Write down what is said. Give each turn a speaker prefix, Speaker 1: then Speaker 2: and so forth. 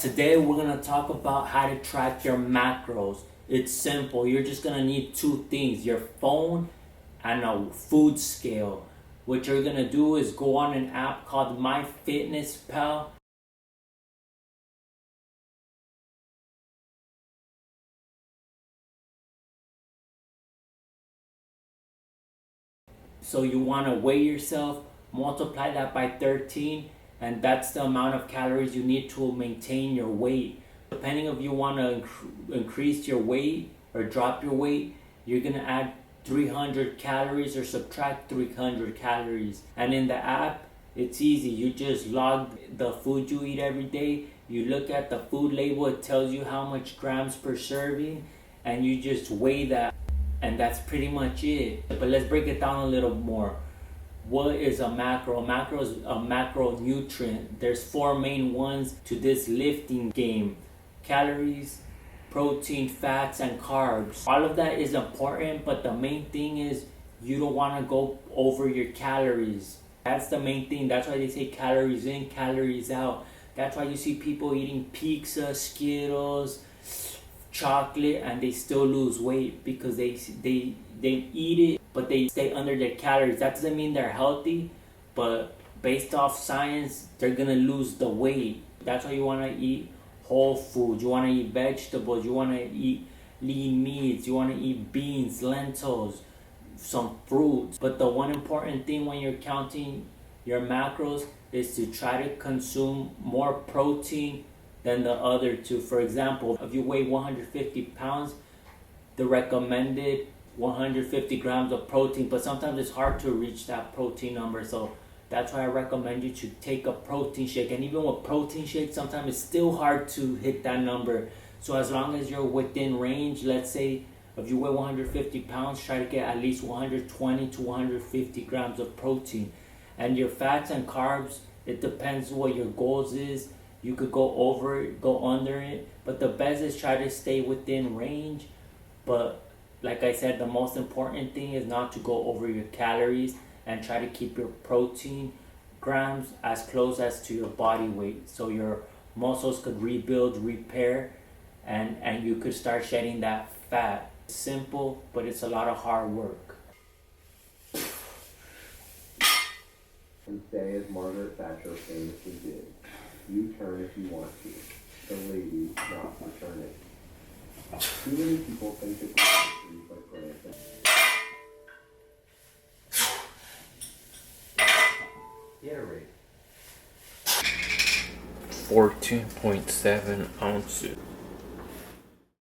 Speaker 1: Today we're going to talk about how to track your macros. It's simple. You're just going to need two things, your phone and a food scale. What you're going to do is go on an app called Myfitnesspal. So you want to weigh yourself, multiply that by 13, and that's the amount of calories you need to maintain your weight. Depending if you want to increase your weight or drop your weight, you're going to add 300 calories or subtract 300 calories. And in the app, it's easy. You just log the food you eat every day. You look at the food label, it tells you how much grams per serving, and you just weigh that. And that's pretty much it. But let's break it down a little more. What is a macro? A macro is a macronutrient. There's four main ones to this lifting game: calories, protein, fats, and carbs. All of that is important, but the main thing is you don't want to go over your calories. That's the main thing. That's why they say calories in, calories out. That's why you see people eating pizza, Skittles, chocolate, and they still lose weight because they eat it, but they stay under their calories. That doesn't mean they're healthy, but based off science, they're gonna lose the weight. That's why you want to eat whole food. You want to eat vegetables. You want to eat lean meats. You want to eat beans, lentils, some fruits. But the one important thing when you're counting your macros is to try to consume more protein than the other two. For example, if you weigh 150 pounds, the recommended 150 grams of protein, but sometimes it's hard to reach that protein number. So that's why I recommend you to take a protein shake. And even with protein shakes, sometimes it's still hard to hit that number. So as long as you're within range, let's say if you weigh 150 pounds, try to get at least 120 to 150 grams of protein. And your fats and carbs, it depends what your goals is. You could go over it, go under it, but the best is try to stay within range. But like I said, the most important thing is not to go over your calories and try to keep your protein grams as close as to your body weight, so your muscles could rebuild, repair, and you could start shedding that fat. It's simple, but it's a lot of hard work.
Speaker 2: And say as Margaret Thatcher famously did, you turn if you want to. The lady, not return it. Too many people think it's things like granted.
Speaker 1: Gatorade. 14.7 ounces.